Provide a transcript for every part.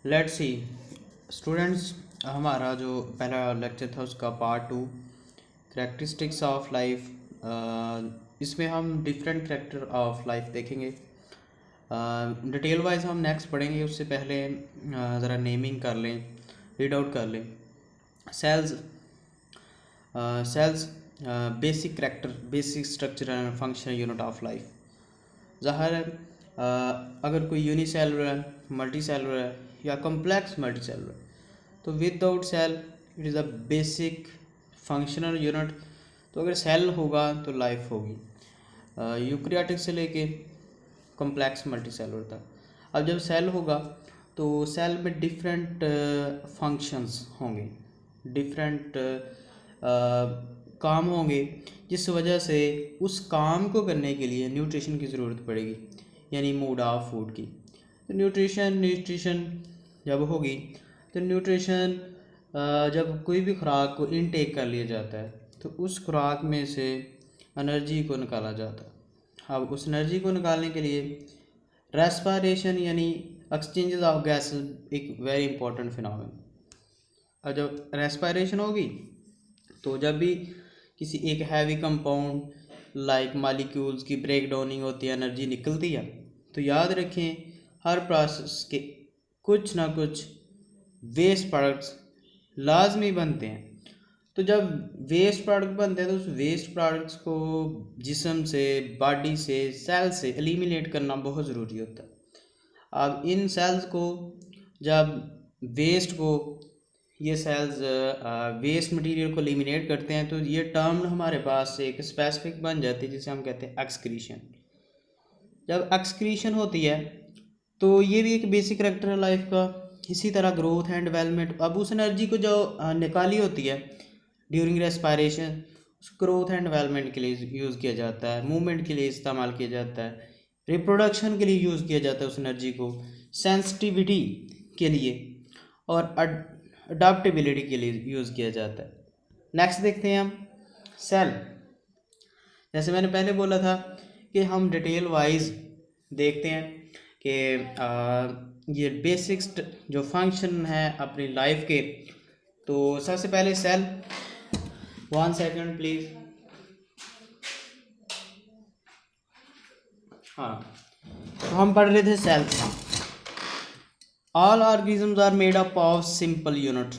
Let's see students, हमारा जो पहला लेक्चर था उसका पार्ट 2 करेक्टरिस्टिक्स ऑफ लाइफ। इसमें हम डिफरेंट करेक्टर ऑफ लाइफ देखेंगे। डिटेल वाइज हम नेक्स्ट पढ़ेंगे, उससे पहले ज़रा नेमिंग कर लें, रीड आउट कर लें। Cells cells basic character, basic structure and function unit of life. ज़ाहिर है अगर कोई यूनिसेलुलर है, मल्टी सेलुलर है या कम्प्लेक्स मल्टी सेलुलर, तो without cell it is a basic functional unit. तो अगर सेल होगा तो लाइफ होगी। यूकैरियोटिक से लेके कम्प्लेक्स मल्टी सेलुलर तक। अब जब सेल होगा तो सेल में डिफरेंट फंक्शंस होंगे, डिफरेंट काम होंगे, जिस वजह से उस काम को करने के लिए न्यूट्रिशन की ज़रूरत पड़ेगी, यानी मूड ऑफ फूड की। तो न्यूट्रिशन जब होगी तो न्यूट्रिशन जब कोई भी खुराक को इनटेक कर लिया जाता है तो उस खुराक में से एनर्जी को निकाला जाता है। अब उस एनर्जी को निकालने के लिए रेस्पिरेशन यानी एक्सचेंजेस ऑफ गैसेस एक वेरी इंपॉर्टेंट फिनोमेनन। और जब रेस्पिरेशन होगी तो जब भी किसी एक हैवी कंपाउंड लाइक मालिक्यूल्स की ब्रेक डाउनिंग होती है, एनर्जी निकलती है, तो याद रखें हर प्रोसेस के कुछ ना कुछ वेस्ट प्रोडक्ट्स लाजमी बनते हैं। तो जब वेस्ट प्रोडक्ट बनते हैं तो उस वेस्ट प्रोडक्ट्स को जिस्म से, बॉडी से, सेल से एलिमिनेट करना बहुत ज़रूरी होता है। अब इन सेल्स को जब वेस्ट को ये सेल्स वेस्ट मटेरियल को एलिमिनेट करते हैं तो ये टर्म हमारे पास एक स्पेसिफिक बन जाती है जिसे हम कहते हैं एक्सक्रीशन। जब एक्सक्रीशन होती है तो ये भी एक बेसिक करैक्टर है लाइफ का। इसी तरह ग्रोथ एंड डेवलपमेंट, अब उस एनर्जी को जो निकाली होती है ड्यूरिंग रेस्पिरेशन, उस ग्रोथ एंड डेवलपमेंट के लिए यूज़ किया जाता है, मूवमेंट के लिए इस्तेमाल किया जाता है, रिप्रोडक्शन के लिए यूज़ किया जाता है उस एनर्जी को, सेंसिटिविटी के लिए और अडाप्टेबिलिटी के लिए यूज़ किया जाता है। नेक्स्ट देखते हैं हम सेल। जैसे मैंने पहले बोला था कि हम डिटेल वाइज देखते हैं कि ये बेसिक्स जो फंक्शन है अपनी लाइफ के। तो सबसे पहले सेल, 1 सेकंड प्लीज़। हाँ, तो हम पढ़ रहे थे cells. All organisms are made up of simple unit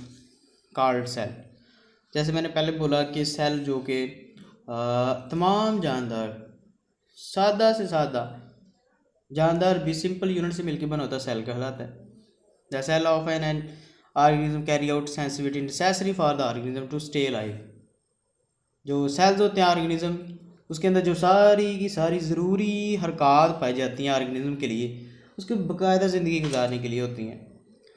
called cell. जैसे मैंने पहले बोला कि सेल जो कि तमाम जानदार, सादा से सादा जानदार भी सिंपल यूनिट से मिलकर बना होता सेल कहलाता है। The cell of an organism carry out sensitivity necessary for the organism to stay life. जो सेल्स होते हैं ऑर्गेनिज्म, उसके अंदर जो सारी की सारी ज़रूरी हरकत पाई जाती हैं ऑर्गेनिज्म के लिए, उसके बाकायदा ज़िंदगी गुजारने के लिए होती हैं।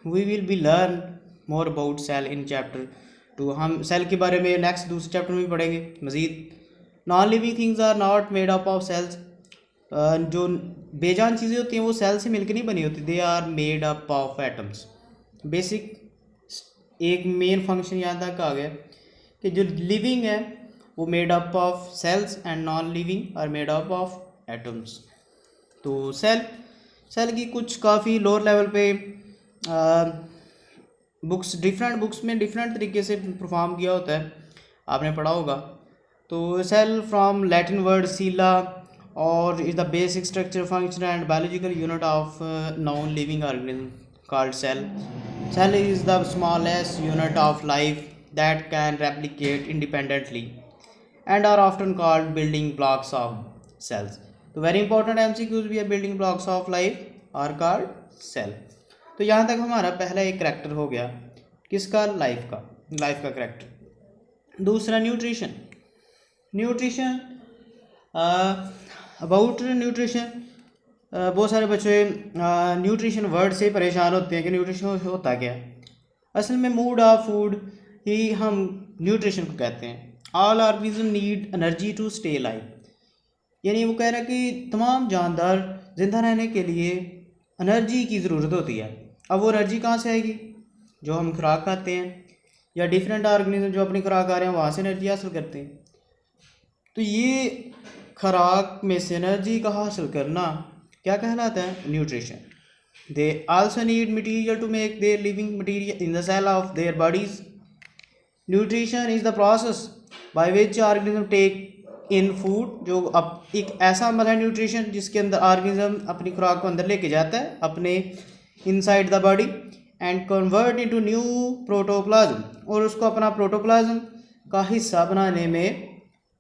We will be learn more about cell in chapter 2। हम सेल के बारे में नेक्स्ट दूसरे चैप्टर में पढ़ेंगे मज़ीद। Non living things are not made up of cells. जो बेजान चीज़ें होती हैं वो सेल से मिलकर नहीं बनी होती, they are made up of atoms. Basic एक मेन फंक्शन यहाँ तक आ गया कि जो लिविंग है वो made up of cells and non living are made up of atoms. तो सेल की कुछ काफ़ी लोअर लेवल पे बुक्स, डिफरेंट बुक्स में डिफरेंट तरीके से परफॉर्म किया होता है, आपने पढ़ा होगा। तो सेल फ्रॉम लैटिन वर्ड सीला और is the basic structure function and biological unit of non living organism called cell. Cell is the smallest unit of life that can replicate independently and are often called building blocks of cells. तो very important MCQs भी है, building blocks of life are called cell. तो यहाँ तक हमारा पहला एक character हो गया किसका, लाइफ का करैक्टर। दूसरा न्यूट्रिशन। अबाउट न्यूट्रिशन बहुत सारे बच्चे न्यूट्रिशन वर्ड से परेशान होते हैं कि न्यूट्रिशन होता क्या है। असल में मूड ऑफ फूड ही हम न्यूट्रिशन को कहते हैं। All organism need energy to stay life, यानी वो कह रहा है कि तमाम जानदार जिंदा रहने के लिए एनर्जी की ज़रूरत होती है। अब वो एनर्जी कहाँ से आएगी, जो हम खुराक खाते हैं या डिफरेंट ऑर्गेनिज्म जो अपनी खुराक खा रहे हैं वहाँ से एनर्जी हासिल करते हैं। तो ये खुराक में से एनर्जी का हासिल करना क्या कहलाता है, nutrition. They also need material to make their living material in the cell of their bodies. Nutrition is the process by which organism take in food. जो अब एक ऐसा अमल है न्यूट्रिशन जिसके अंदर ऑर्गेनिज्म अपनी खुराक को अंदर लेके जाता है अपने inside the body and convert into new protoplasm, और उसको अपना प्रोटोप्लाज्म का हिस्सा बनाने में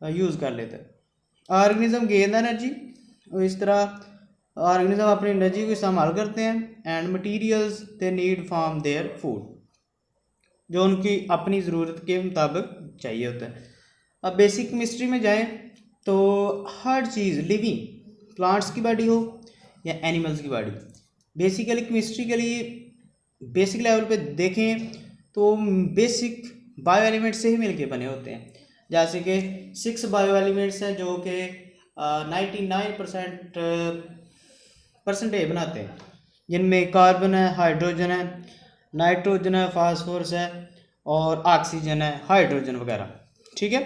यूज़ कर लेता है। ऑर्गेनिज्म गेन एनर्जी, और इस तरह ऑर्गेनिज्म अपनी एनर्जी को इस्तेमाल करते हैं and materials they need from their food, जो उनकी अपनी ज़रूरत के मुताबिक चाहिए होता है। अब बेसिक केमिस्ट्री में जाएं तो हर चीज़ लिविंग, प्लांट्स की बॉडी हो या एनिमल्स की बॉडी, बेसिकली केमिस्ट्री के लिए बेसिक लेवल पे देखें तो बेसिक बायो एलिमेंट से ही मिलके बने होते हैं। जैसे कि 6 बायो एलिमेंट्स हैं जो कि 99% परसेंटेज बनाते हैं, जिनमें कार्बन है, हाइड्रोजन है, नाइट्रोजन है, फास्फोरस है और ऑक्सीजन है, हाइड्रोजन वगैरह। ठीक है,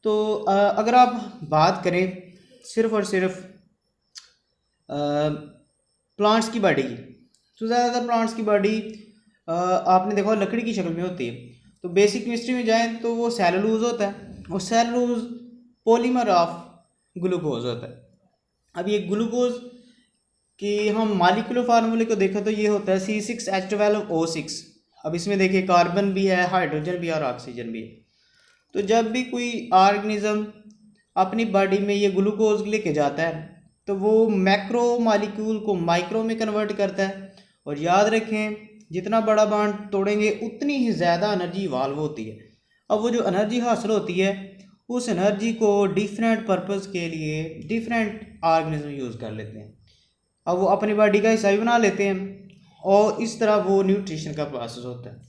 तो अगर आप बात करें सिर्फ और सिर्फ प्लांट्स की बॉडी की, तो ज़्यादातर प्लांट्स की बॉडी आपने देखा लकड़ी की शक्ल में होती है। तो बेसिक केमिस्ट्री में जाएं तो वो सेलुलोज होता है, और सेलुलोज पॉलीमर ऑफ ग्लूकोज होता है। अब ये ग्लूकोज कि हम मालिकुलर फार्मूले को देखा तो ये होता है C6H12O6। अब इसमें देखिए कार्बन भी है, हाइड्रोजन भी है और ऑक्सीजन भी है। तो जब भी कोई ऑर्गेनिज्म अपनी बॉडी में ये ग्लूकोज लेके जाता है तो वो मैक्रो मालिक्यूल को माइक्रो में कन्वर्ट करता है, और याद रखें जितना बड़ा बॉन्ड तोड़ेंगे उतनी ही ज़्यादा एनर्जी इवाल्व होती है। अब वो जो एनर्जी हासिल होती है उस एनर्जी को डिफरेंट पर्पज़ के लिए डिफरेंट ऑर्गेनिज्म यूज़ कर लेते हैं। अब वो अपनी बॉडी का हिस्सा भी बना लेते हैं, और इस तरह वो न्यूट्रिशन का प्रोसेस होता है।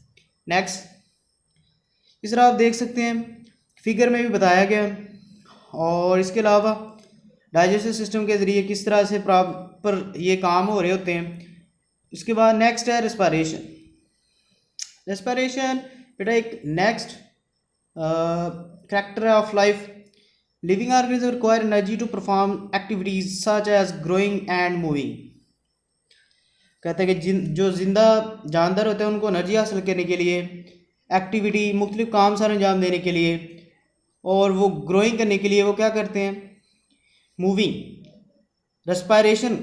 नेक्स्ट, इस तरह आप देख सकते हैं फिगर में भी बताया गया, और इसके अलावा डाइजेस्टिव सिस्टम के ज़रिए किस तरह से प्रॉपर ये काम हो रहे होते हैं। इसके बाद नेक्स्ट है रेस्पिरेशन। रेस्पिरेशन बेटा एक next character of life. Living organism require energy to perform activities such as growing and moving. कहते हैं कि जो जिंदा जानदार होते हैं उनको एनर्जी हासिल करने के लिए, एक्टिविटी मुख्तलिफ काम सर अंजाम देने के लिए, और वो ग्रोइंग करने के लिए वो क्या करते हैं, मूविंग, रेस्पिरेशन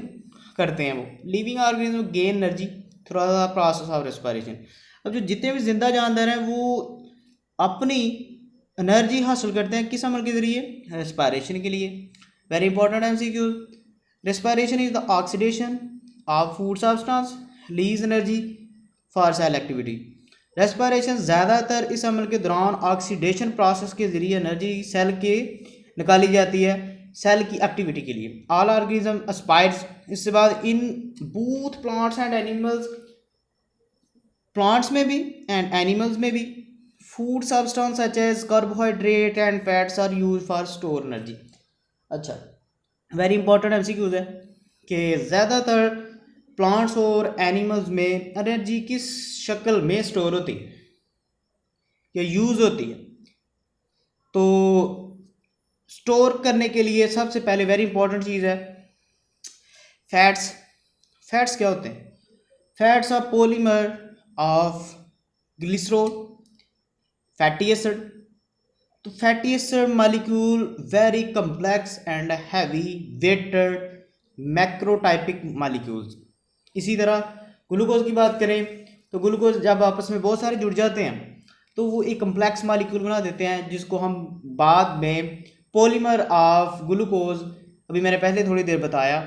करते हैं। वो living organism gain energy through the process of respiration. अब जो जितने भी जिंदा जानदार हैं वो अपनी एनर्जी हासिल करते हैं किस अमल के ज़रिए, रेस्पिरेशन के लिए। Very important MCQ, respiration is the oxidation of food substance release energy for sale activity. Respiration ज़्यादातर इस अमल के दौरान ऑक्सीडेशन प्रोसेस के ज़रिए एनर्जी सेल के निकाली जाती है सेल की एक्टिविटी के लिए। ऑल ऑर्गेनिज्म एस्पायर्स, इसके बाद in both plants and animals, plants में भी एंड एनिमल्स में भी food substance such as carbohydrate and fats are use for store energy. अच्छा, वेरी इंपॉर्टेंट MCQs है कि ज़्यादातर प्लांट्स और एनिमल्स में एनर्जी किस शक्ल में स्टोर होती है या यूज़ होती है। तो स्टोर करने के लिए सबसे पहले वेरी इंपॉर्टेंट चीज़ है फैट्स। फैट्स क्या होते हैं? Fats are polymer of glycerol, fatty acid. तो fatty acid molecule very complex and heavy weighted macrotypic molecules. इसी तरह ग्लूकोज की बात करें तो ग्लूकोज जब आपस में बहुत सारे जुड़ जाते हैं तो वो एक कम्प्लेक्स मॉलिक्यूल बना देते हैं जिसको हम बाद में पॉलीमर ऑफ ग्लूकोज, अभी मैंने पहले थोड़ी देर बताया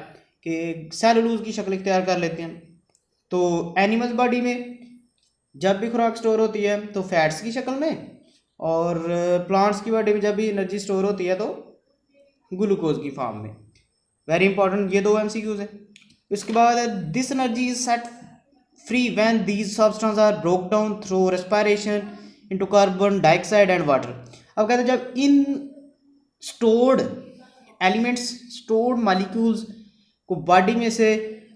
कि सेलुलोज की शक्ल इख्तियार कर लेते हैं। तो एनिमल्स बॉडी में जब भी खुराक स्टोर होती है तो फैट्स की शक्ल में, और प्लांट्स की बॉडी में जब भी एनर्जी स्टोर होती है तो ग्लूकोज की फॉर्म में। वेरी इंपॉर्टेंट ये दो MCQs हैं। इसके बाद this energy is set free when these substance are broke down through respiration into carbon dioxide and water. अब कहते हैं जब इन स्टोर्ड एलिमेंट्स, स्टोर्ड मॉलिक्यूल्स को बॉडी में से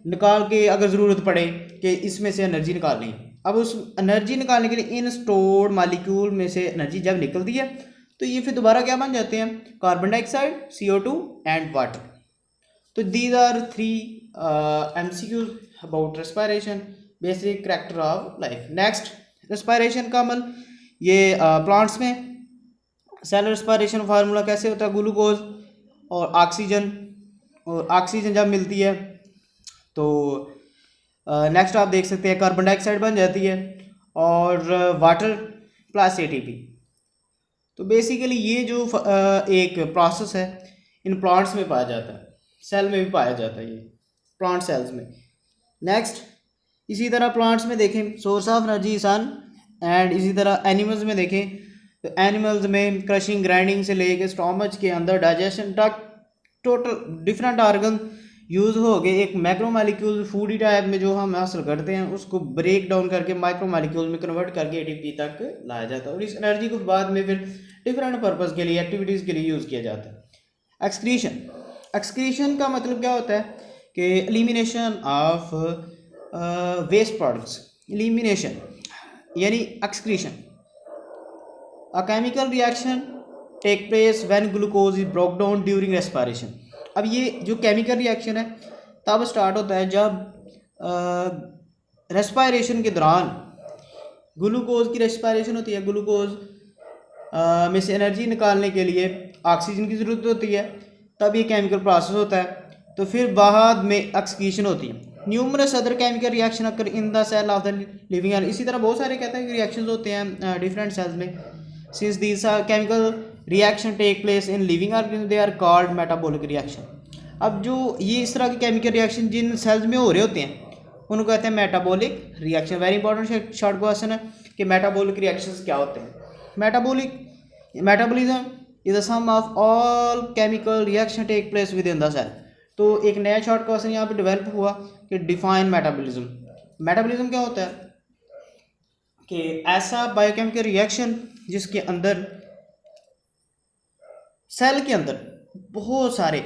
निकाल के अगर ज़रूरत पड़े कि इसमें से एनर्जी निकालनी है, अब उस एनर्जी निकालने के लिए इन स्टोर्ड मॉलिक्यूल में से एनर्जी जब निकलती है तो ये फिर दोबारा क्या बन जाते हैं, carbon dioxide, CO2 and water. तो these are 3 MCQ about respiration, basic character of life. Next, respiration का अमल ये प्लांट्स में सेल रेस्पिरेशन फार्मूला कैसे होता है, ग्लूकोज और ऑक्सीजन जब मिलती है तो नेक्स्ट आप देख सकते हैं कार्बन डाइऑक्साइड बन जाती है और वाटर प्लस ATP। तो बेसिकली ये जो एक प्रोसेस है इन प्लांट्स में पाया जाता है, सेल में भी पाया जाता है ये प्लांट सेल्स में। नेक्स्ट, इसी तरह प्लांट्स में देखें source of energy sun, and इसी तरह एनिमल्स में देखें तो एनिमल्स में क्रशिंग ग्राइंडिंग से लेके स्टोमच के अंदर डाइजेशन तक टोटल डिफरेंट ऑर्गन यूज़ हो गए। एक मैक्रो मालिक्यूल फूडी टाइप में जो हम हासिल करते हैं उसको ब्रेक डाउन करके माइक्रो मालिक्यूल में कन्वर्ट करके ATP तक लाया जाता है और इस एनर्जी को बाद में फिर डिफरेंट पर्पज़ के लिए, एक्टिविटीज़ के लिए यूज़ किया जाता है। एक्सक्रीशन का मतलब क्या होता है कि elimination of waste products. Elimination यानी excretion, a chemical reaction take place when glucose is broke down during respiration. अब ये जो केमिकल रिएक्शन है तब स्टार्ट होता है जब रेस्पिरेशन के दौरान ग्लूकोज की रेस्पिरेशन होती है। ग्लूकोज में से एनर्जी निकालने के लिए ऑक्सीजन की ज़रूरत होती है, तब ये केमिकल प्रोसेस होता है। तो फिर बाद में एक्सक्रीशन होती है। Numerous other chemical reaction occur in the cell of the living animal. इसी तरह बहुत सारे कहते हैं कि रिएक्शंस होते हैं डिफरेंट सेल्स में। Since these chemical reaction take place in living organism they are called metabolic reaction. अब जो ये इस तरह के केमिकल रिएक्शन जिन सेल्स में हो रहे होते हैं उनको कहते हैं metabolic reaction. Very important short question है कि मेटाबॉलिक रिएक्शंस क्या होते हैं। Metabolism is the sum of all chemical reaction take place with in the cell. तो एक नया शॉर्ट क्वेश्चन यहाँ पे डेवलप हुआ कि डिफाइन मेटाबॉलिज्म। मेटाबॉलिज्म क्या होता है कि ऐसा बायोकेमिकल रिएक्शन जिसके अंदर सेल के अंदर बहुत सारे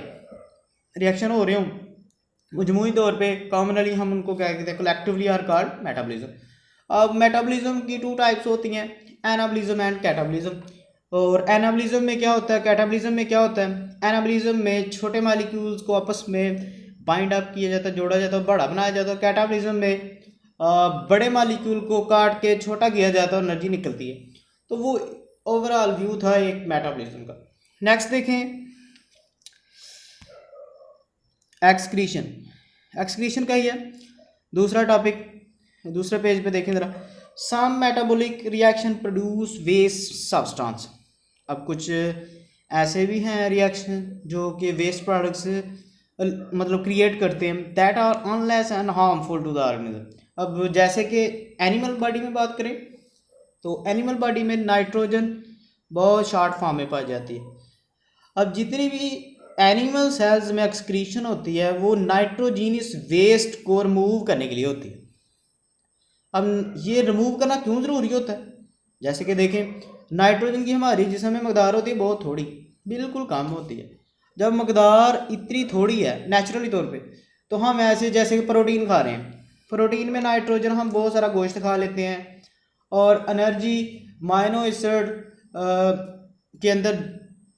रिएक्शन हो रहे हों, मजमूई तौर पे कॉमनली हम उनको क्या कहते हैं, कलेक्टिवली आर कॉल्ड मेटाबॉलिज्म। अब मेटाबॉलिज्म की 2 टाइप्स होती हैं, एनाबॉलिज्म एंड कैटाबॉलिज्म। और एनाबॉलिज्म में क्या होता है, कैटाबॉलिज्म में क्या होता है, एनाबॉलिज्म में छोटे मालिक्यूल्स को आपस में बाइंड अप किया जाता है, जोड़ा जाता है, बड़ा बनाया जाता है। कैटाबॉलिज्म में बड़े मालिक्यूल को काट के छोटा किया जाता है और एनर्जी निकलती है। तो वो ओवरऑल व्यू था एक मेटाबॉलिज्म का। नेक्स्ट देखें एक्सक्रीशन का ही है दूसरा टॉपिक, दूसरे पेज पे देखें ज़रा। Some metabolic reaction produce waste substance. अब कुछ ऐसे भी हैं रिएक्शन जो कि वेस्ट प्रोडक्ट्स मतलब क्रिएट करते हैं, that are unless and harmful to the organism. अब जैसे कि एनिमल बॉडी में बात करें तो एनिमल बॉडी में नाइट्रोजन बहुत शॉर्ट फॉर्म में पाई जाती है। अब जितनी भी एनिमल सेल्स में एक्सक्रीशन होती है वो नाइट्रोजीनियस वेस्ट को रिमूव करने के लिए होती है। अब ये रिमूव करना क्यों ज़रूरी होता है, जैसे कि देखें नाइट्रोजन की हमारी जिस्म में मकदार होती है बहुत थोड़ी, बिल्कुल कम होती है। जब मकदार इतनी थोड़ी है नेचुरली तौर पे, तो हम ऐसे जैसे कि प्रोटीन खा रहे हैं, प्रोटीन में नाइट्रोजन हम बहुत सारा गोश्त खा लेते हैं और एनर्जी माइनो एसिड के अंदर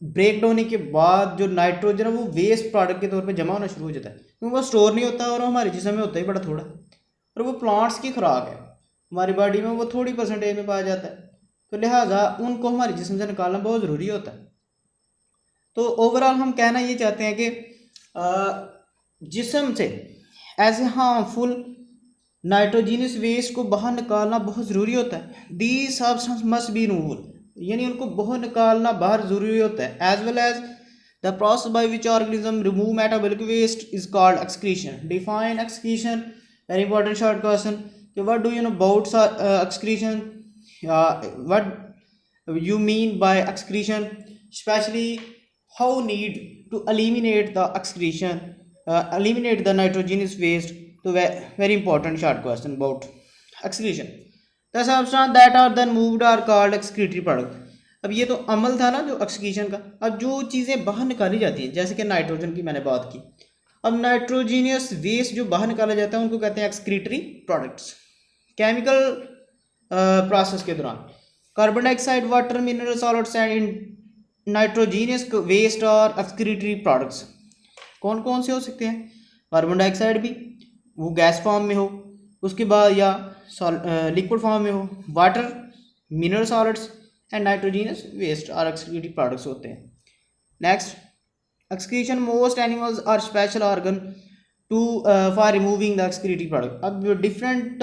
ब्रेक डाउन होने के बाद जो नाइट्रोजन है वो वेस्ट प्रोडक्ट के तौर पे जमा होना शुरू हो जाता है, क्योंकि वो स्टोर नहीं होता और हमारे जिस्म में होता ही बड़ा थोड़ा, और वो प्लांट्स की खुराक है, हमारी बॉडी में वो थोड़ी परसेंटेज में पाया जाता है। तो लिहाजा उनको हमारे जिस्म से निकालना बहुत ज़रूरी होता है। तो ओवरऑल हम कहना ये चाहते हैं कि जिस्म से ऐसे हार्मफुल नाइट्रोजीनियस वेस्ट को बाहर निकालना बहुत ज़रूरी होता है। These substance must be removal, यानी उनको बाहर निकालना बाहर ज़रूरी होता है। As well as the process by which organism remove metabolic waste is called excretion. Define excretion, very important short question कि what do you know about excretion, what you mean by excretion, specially how need to eliminate the excretion, eliminate the nitrogenous waste. तो very important short question about excretion. The substance that are then moved are called excretory product. अब ये तो अमल था ना जो excretion का। अब जो चीज़ें बाहर निकाली जाती हैं जैसे कि नाइट्रोजन की मैंने बात की, अब नाइट्रोजीनियस वेस्ट जो बाहर निकाला जाता है उनको कहते हैं एक्सक्रीटरी प्रोडक्ट्स। केमिकल प्रोसेस के दौरान carbon dioxide, water, mineral solids and nitrogenous waste और एक्सक्रीटरी प्रोडक्ट्स कौन कौन से हो सकते हैं, कार्बन डाइऑक्साइड भी वो गैस फॉर्म में हो, उसके बाद या लिक्विड फॉर्म में हो, water, mineral solids and nitrogenous waste और एक्सक्रीटिव प्रोडक्ट्स होते हैं। Next, excretion, most animals are special organ to for removing the excretive product. अब डिफरेंट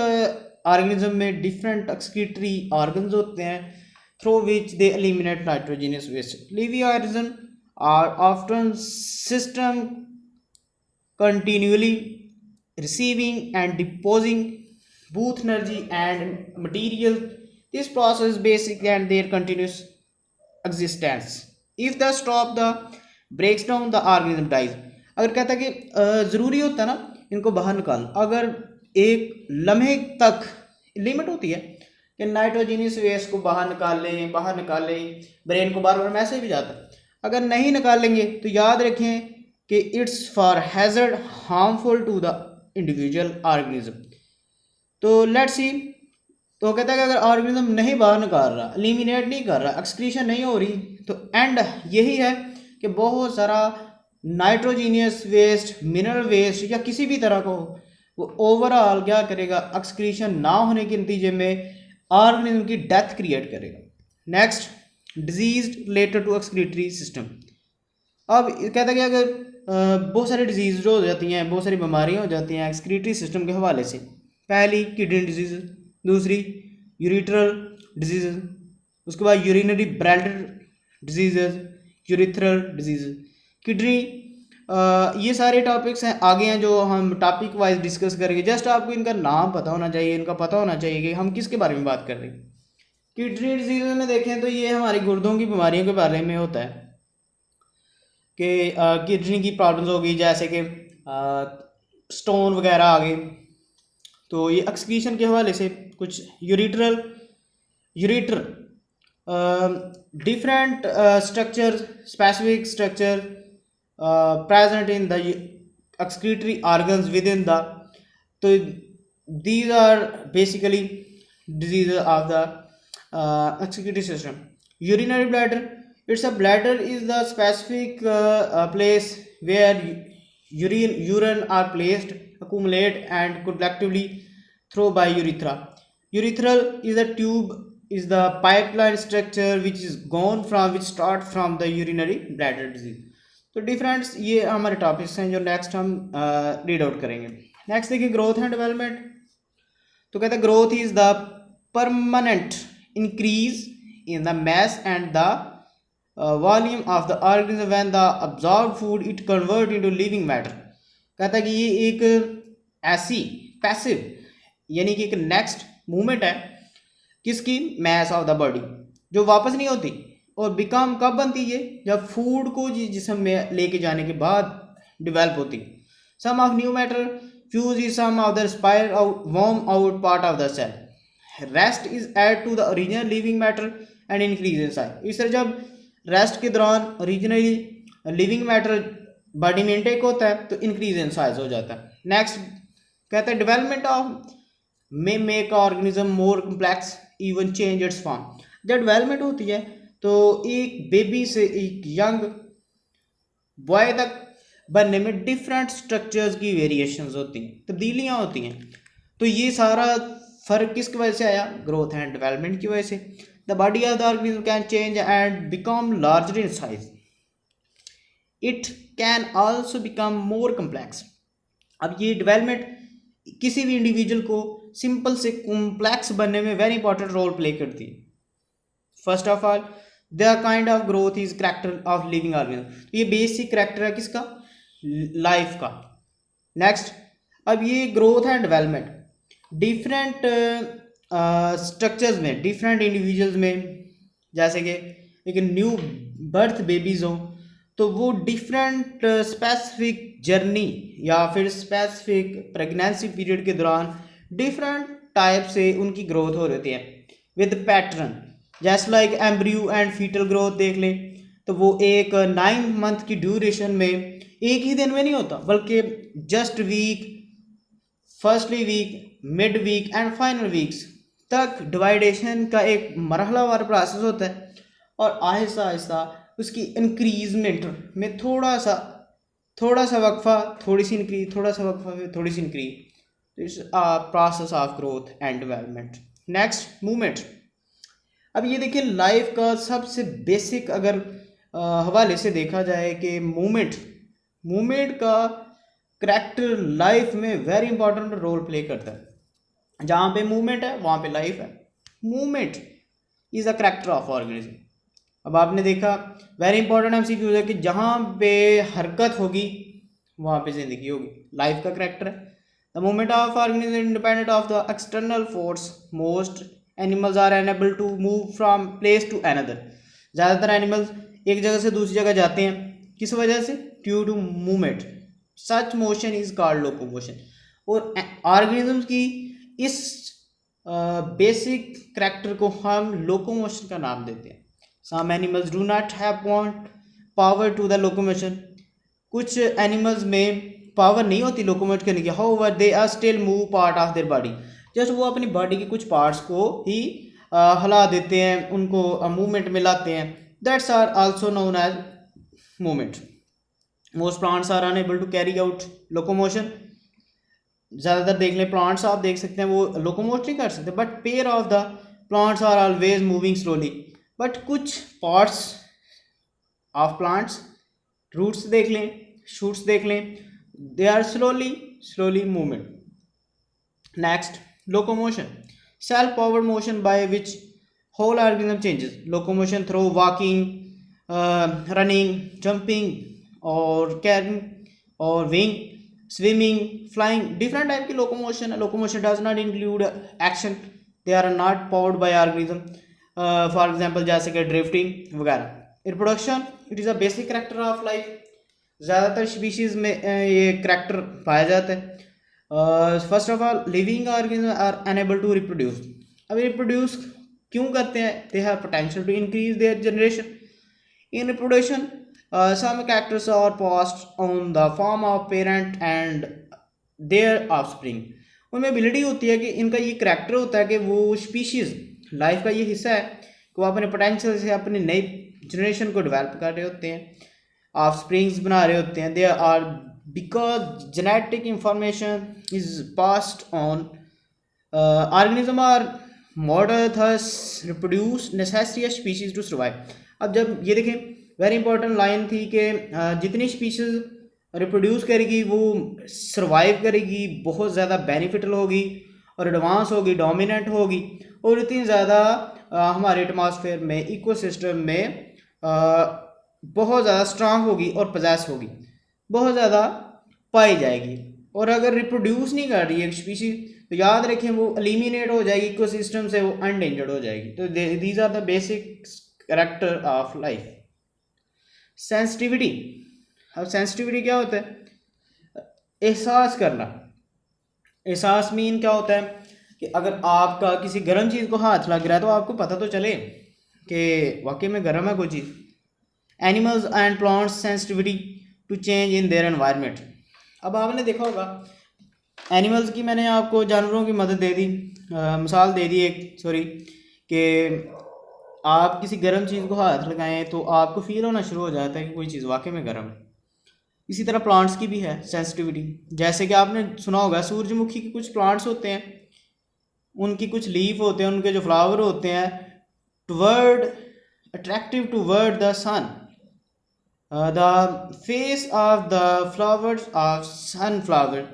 ऑर्गेनिज्म में डिफरेंट एक्सक्रीटरी ऑर्गन्स होते हैं through which they eliminate nitrogenous waste. Living organism are often system continually receiving and depositing both energy and material. This process is basic and their continuous existence. If the stop the breaks down the organism dies. अगर कहता है कि ज़रूरी होता है ना इनको बाहर निकालना, अगर एक लम्हे तक लिमिट होती है कि नाइट्रोजीनियस वेस्ट को बाहर निकालें, ब्रेन को बार बार मैसेज भी जाता है, अगर नहीं निकालेंगे तो याद रखें कि it's for hazard harmful to the individual organism. तो लेट्स सी, तो कहता है कि अगर ऑर्गेनिज्म नहीं बाहर निकाल रहा, एलिमिनेट नहीं कर रहा, एक्सक्रीशन नहीं हो रही, तो एंड यही है कि बहुत सारा नाइट्रोजीनियस वेस्ट, मिनरल वेस्ट या किसी भी तरह को वो ओवरऑल क्या करेगा, एक्सक्रीशन ना होने के नतीजे में ऑर्गेनिज्म की डेथ क्रिएट करेगा। Next, disease related to excretory system. अब कहता है कि अगर बहुत सारी डिजीज़ हो जाती हैं, बहुत सारी बीमारियाँ हो जाती हैं एक्सक्रीटरी सिस्टम के हवाले से। पहली किडनी डिजीज़, दूसरी यूरिथ्रल डिजीज़, उसके बाद urinary bladder disease, urethral disease, kidney, ये सारे टॉपिक्स हैं आगे हैं जो हम टॉपिक वाइज डिस्कस करेंगे। जस्ट आपको इनका नाम पता होना चाहिए, इनका पता होना चाहिए कि हम किसके बारे में बात कर रहे हैं। किडनी डिजीज़ में देखें तो ये हमारी गुर्दों की बीमारियों के बारे में होता है कि किडनी की प्रॉब्लम्स हो गई, जैसे कि स्टोन वगैरह आ गए, तो ये एक्सक्रीशन के हवाले से कुछ ureter different structure, specific structure present in the excretory organs with in the, तो these are basically disease of the excretory system. Urinary bladder, it's a bladder is the specific place where urine are placed, accumulate and collectively through by urethra. Urethral is a tube, is the pipeline structure which is gone from, which start from the urinary bladder disease. तो डिफरेंट्स ये हमारे topics हैं जो next हम read out करेंगे। Next देखिए growth and development. तो कहते हैं growth is the permanent increase in the mass and the volume of the organism when the absorbed food it convert into living matter। कहता है कि ये एक ऐसी पैसिव यानी कि एक नेक्स्ट मूवमेंट है किसकी, मैस ऑफ द बॉडी, जो वापस नहीं होती और बिकम कब बनती है, जब फूड को जिस्म में लेके जाने के बाद डिवेल्प होती। Some of new matter fuse is some of the spire warm out part of the cell, rest is add to the original living matter and increase in size. इस तरह जब रेस्ट के दौरान ओरिजिनली लिविंग मैटर बॉडी में intake होता है तो increase in size हो जाता है। नेक्स्ट कहते हैं development of may make organism more complex even change it's form. जब डेवलपमेंट होती है तो एक बेबी से एक यंग बॉय तक बनने में डिफरेंट स्ट्रक्चर्स की वेरिएशंस होती हैं, तब्दीलियाँ होती हैं। तो ये सारा फ़र्क किसकी वजह से आया, ग्रोथ एंड डेवलपमेंट की वजह से। The body of the organism can change and become larger in size. It can also become more complex. अब ये डेवलपमेंट किसी भी इंडिविजुअल को सिंपल से कॉम्प्लेक्स बनने में वेरी इंपॉर्टेंट रोल प्ले करती है। First of all the kind of growth is character of living organism. तो ये बेसिक करेक्टर है किसका, लाइफ का। नेक्स्ट, अब ये growth and development different structures में, डिफरेंट इंडिविजुअल्स में, जैसे कि एक न्यू बर्थ बेबीज हो तो वो डिफरेंट स्पेसिफिक जर्नी या फिर स्पेसिफिक प्रेगनेंसी पीरियड के दौरान डिफरेंट टाइप से उनकी ग्रोथ हो रही है विद पैटर्न। जैसे like embryo and foetal growth देख लें तो वो एक 9 मंथ की ड्यूरेशन में एक ही दिन में नहीं होता, बल्कि just week, firstly week, mid week and final weeks तक डिवाइडेशन का एक मरहलावार प्रोसेस होता है और आहिस्ता आहिस्ता उसकी इंक्रीजमेंट में थोड़ा सा थोड़ा सा वक्फा, थोड़ी सी इंक्रीज, थोड़ा सा वक्फा, फिर थोड़ी सी increase. It's process of growth and development. Next, movement. अब ये देखिए लाइफ का सबसे बेसिक अगर हवाले से देखा जाए कि मूवमेंट, मूवमेंट का करैक्टर लाइफ में वेरी इंपॉर्टेंट रोल प्ले करता है। जहाँ पे मूवमेंट है वहाँ पे लाइफ है। Movement is a character of organism. अब आपने देखा वेरी इंपॉर्टेंट एमसीक्यू है कि जहाँ पे हरकत होगी वहाँ पे ज़िंदगी होगी, लाइफ का करैक्टर है। The movement of organism independent of the external force. Most animals are unable to move from place to another. ज़्यादातर एनिमल्स एक जगह से दूसरी जगह जाते हैं किस वजह से? Due to movement. Such motion is called locomotion. और ऑर्गेनिजम्स की इस बेसिक करैक्टर को हम लोकोमोशन का नाम देते हैं। Some animals do not have power to the locomotion. कुछ एनिमल्स में पावर नहीं होती लोकोमोट करने की। However they are still move part of their body. Just वो अपनी बॉडी के कुछ पार्ट्स को ही हिला देते हैं, उनको मूवमेंट में लाते हैं। That's are also known as movement. Most plants are unable to carry out locomotion. ज़्यादातर देख लें प्लांट्स, आप देख सकते हैं वो लोकोमोट नहीं कर सकते, but pair of the plants are always moving slowly. But कुछ पार्ट्स ऑफ प्लांट्स, रूट्स देख लें, शूट्स देख लें, they are slowly movement. Next, locomotion, self powered motion by which whole organism changes. Locomotion through walking, running, jumping, or carrying, or wing, swimming, flying. Different type की locomotion. Locomotion does not include action. They are not powered by organism. For example जैसे कि drifting वगैरह। Reproduction, it is a basic character of life. ज़्यादातर species में ये character पाया जाता है। First of all living organism are unable to reproduce. अब रिप्रोड्यूस क्यों करते हैं? They have potential to increase their generation. In reproduction some characters are passed on the form of parent and their offspring. उनमें ability होती है कि इनका ये करैक्टर होता है कि वो स्पीशीज़ लाइफ का ये हिस्सा है कि वो अपने पोटेंशियल से अपनी नई जनरेशन को डेवलप कर रहे होते हैं, ऑफ स्प्रिंग्स बना रहे होते हैं। They are because genetic information is passed on. Organism are model thus reproduce necessary species to survive. अब जब ये देखें वेरी इंपॉर्टेंट लाइन थी कि जितनी स्पीशीज रिप्रोड्यूस करेगी वो सर्वाइव करेगी, बहुत ज़्यादा बेनिफिटल होगी और एडवांस होगी, डोमिनेंट होगी, और इतनी ज़्यादा हमारे एटमॉस्फेयर में, इकोसिस्टम में बहुत ज़्यादा स्ट्रांग होगी और पजेस होगी, बहुत ज़्यादा पाई जाएगी। और अगर रिप्रोड्यूस नहीं कर रही है एक स्पीशीज तो याद रखें वो एलिमिनेट हो जाएगी इकोसिस्टम से, वो अनडेंजर्ड हो जाएगी। तो these are the basic character of life. Sensitivity. अब सेंसिटिविटी क्या होता है? एहसास करना। एहसास मीन क्या होता है कि अगर आपका किसी गर्म चीज़ को हाथ लग रहा है तो आपको पता तो चले कि वाकई में गर्म है कोई चीज़। Animals and plants sensitivity to change in their environment. अब आपने देखा होगा एनिमल्स की, मैंने आपको जानवरों की मदद दे दी, मिसाल दे दी एक, सॉरी, कि आप किसी गर्म चीज़ को हाथ लगाएं तो आपको फील होना शुरू हो जाता है कि कोई चीज़ वाकई में गर्म है। इसी तरह प्लांट्स की भी है सेंसिटिविटी। जैसे कि आपने सुना होगा सूरजमुखी के कुछ प्लांट्स होते हैं, उनकी कुछ लीफ होते हैं, उनके जो फ्लावर होते हैं toward attractive toward the sun. The face of the flowers of sunflower,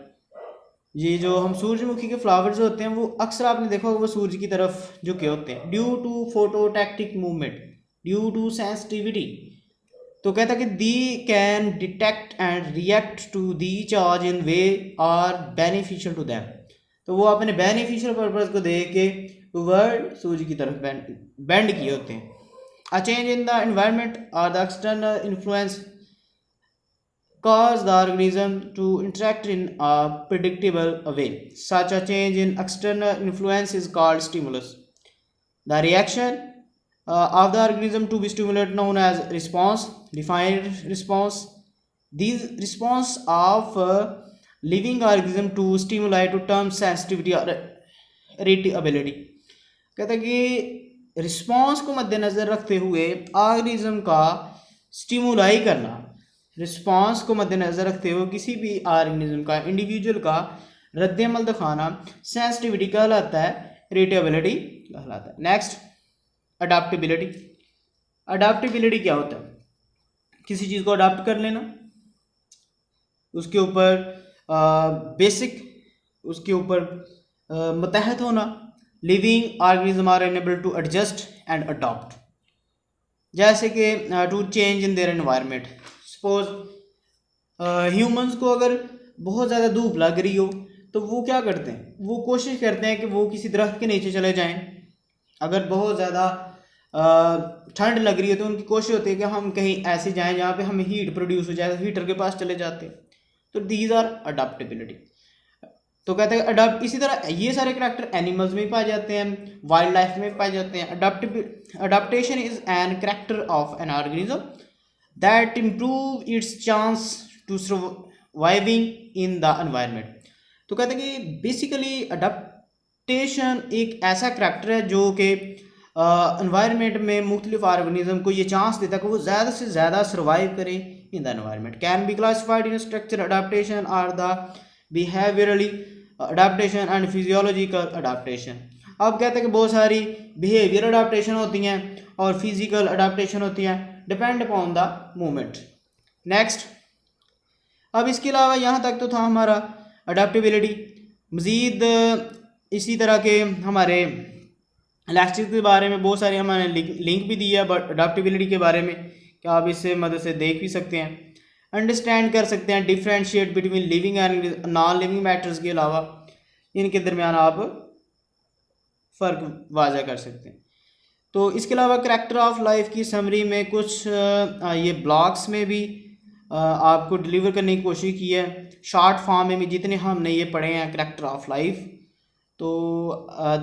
ये जो हम सूरजमुखी के फ्लावर्स होते हैं वो अक्सर आपने देखा होगा वो सूरज की तरफ झुके होते हैं due to phototactic movement, due to sensitivity. तो कहता है कि they can detect and react to the charge in way are beneficial to them. तो वो अपने बेनिफिशियल पर्पज़ को देख के टुवर्ड सूरज की तरफ बेंड किए होते हैं। A change in the environment or the external influence cause the organism to interact in a predictable way. Such a change in external influence is called stimulus. The reaction of the organism to be stimulated known as response, defined response. These response of living organism to stimuli to term sensitivity or irritability. कहता है कि response को मद्देनज़र रखते हुए organism का stimuli करना, response को मद्देनज़र रखते हुए किसी भी ऑर्गेनिज्म का, इंडिविजुअल का रद्दमल दिखाना सेंसिटिविटी कहलाता है, इरिटेबिलिटी कहलाता है। Next adaptability. अडाप्टेबिलिटी क्या होता है? किसी चीज़ को अडाप्ट कर लेना, उसके ऊपर बेसिक, उसके ऊपर मुतहद होना। Living organism are enable to adjust and adopt, जैसे कि to change in their environment. Suppose humans को अगर बहुत ज़्यादा धूप लग रही हो तो वो क्या करते हैं, वो कोशिश करते हैं कि वो किसी दरख्त के नीचे चले जाएं। अगर बहुत ज़्यादा ठंड लग रही है तो उनकी कोशिश होती है कि हम कहीं ऐसे जाएं जहाँ पे हमें हीट प्रोड्यूस हो जाए, हीटर के पास चले जाते हैं। तो दीज आर अडाप्टेबिलिटी। तो कहते हैं अडाप्ट। इसी तरह ये सारे करैक्टर एनिमल्स में पाए जाते हैं, वाइल्ड लाइफ में पाए जाते हैं। Adaptation is an character of an organism that improve its chance to surviving in the environment. तो कहते हैं कि बेसिकली अडाप्टेशन एक ऐसा करैक्टर है जो कि एनवायरनमेंट में मुख्तलिफ ऑर्गेनिज्म को ये चांस देता है कि वो ज़्यादा से ज़्यादा सर्वाइव करें in the environment. Can be classified in structure adaptation और the behaviourally adaptation and physiological adaptation. अब कहते हैं कि बहुत सारी बिहेवियर अडाप्टेशन होती हैं और फिजिकल अडाप्टेशन होती हैं, depend upon the movement. Next, अब इसके अलावा यहाँ तक तो था हमारा अडाप्टेबिलिटी। मज़ीद इसी तरह के हमारे लेक्चर के बारे में बहुत सारे हमारे लिंक भी दिया बट अडाप्टेबिलिटी के बारे में, कि आप इससे मदद से देख भी सकते हैं, अंडरस्टैंड कर सकते हैं, differentiate between living and non living matters के अलावा इनके दरमियान आप फ़र्क वाज़ा कर सकते हैं। तो इसके अलावा करैक्टर ऑफ लाइफ की समरी में कुछ ये ब्लॉग्स में भी आपको डिलीवर करने की कोशिश की है, शॉर्ट फॉर्म में भी जितने हमने ये पढ़े हैं करैक्टर ऑफ लाइफ। तो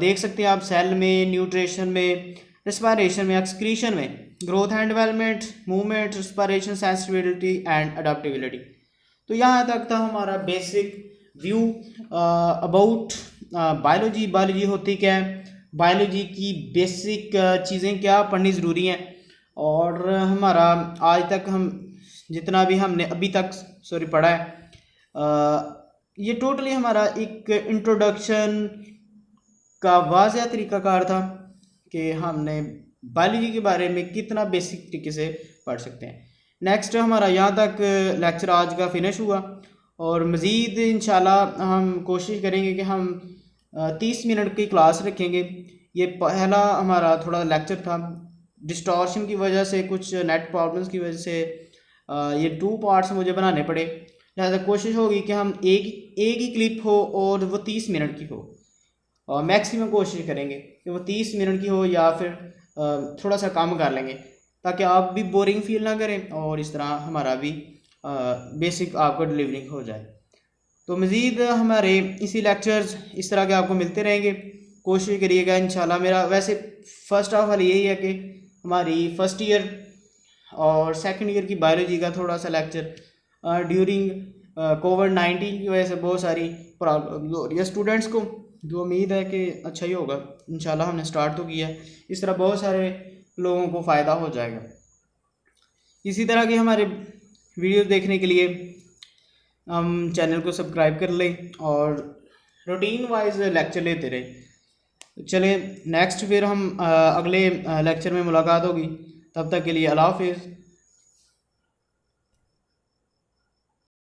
देख सकते हैं आप सेल में, न्यूट्रिशन में, रेस्पिरेशन में, एक्सक्रीशन में, growth and development, movement, respiration, sensitivity and adaptability. तो यहाँ तक था हमारा basic view about biology. Biology होती क्या है, बायोलॉजी की बेसिक चीज़ें क्या पढ़नी ज़रूरी हैं। और हमारा आज तक हम जितना भी हमने अभी तक पढ़ा है, ये टोटली हमारा एक इंट्रोडक्शन का वाज़ह तरीक़ाकार था कि हमने बायोलॉजी के बारे में कितना बेसिक तरीके से पढ़ सकते हैं। नेक्स्ट हमारा यहाँ तक लेक्चर आज का फिनिश हुआ और मज़ीद इंशाल्लाह हम कोशिश करेंगे कि हम 30 मिनट की क्लास रखेंगे। ये पहला हमारा थोड़ा लेक्चर था, डिस्टॉर्शन की वजह से, कुछ नेट प्रॉब्लम्स की वजह से ये 2 पार्ट्स मुझे बनाने पड़े। लिहाजा कोशिश होगी कि हम एक ही क्लिप हो और वो 30 मिनट की हो, और मैक्सिमम कोशिश करेंगे कि वो 30 मिनट की हो या फिर थोड़ा सा कम कर लेंगे ताकि आप भी बोरिंग फील ना करें और इस तरह हमारा भी बेसिक आपको डिलीवरिंग हो जाए। तो मज़ीद हमारे इसी लेक्चर्स इस तरह के आपको मिलते रहेंगे, कोशिश करिएगा इंशाल्लाह। मेरा वैसे फ़र्स्ट ऑफ ऑल यही है कि हमारी फ़र्स्ट ईयर और सेकंड ईयर की बायोलॉजी का थोड़ा सा लेक्चर ड्यूरिंग कोविड-19 की वजह से बहुत सारी प्रॉब्लम हो रही है स्टूडेंट्स को, जो उम्मीद है कि अच्छा ही होगा इंशाल्लाह। हमने स्टार्ट तो किया है, इस तरह बहुत सारे लोगों को फ़ायदा हो जाएगा। इसी तरह के हमारे वीडियोस देखने के लिए हम चैनल को सब्सक्राइब कर लें और रूटीन वाइज लेक्चर लेते रहे। चले नेक्स्ट फिर हम अगले लेक्चर में मुलाकात होगी, तब तक के लिए अल्लाह हाफ़िज़।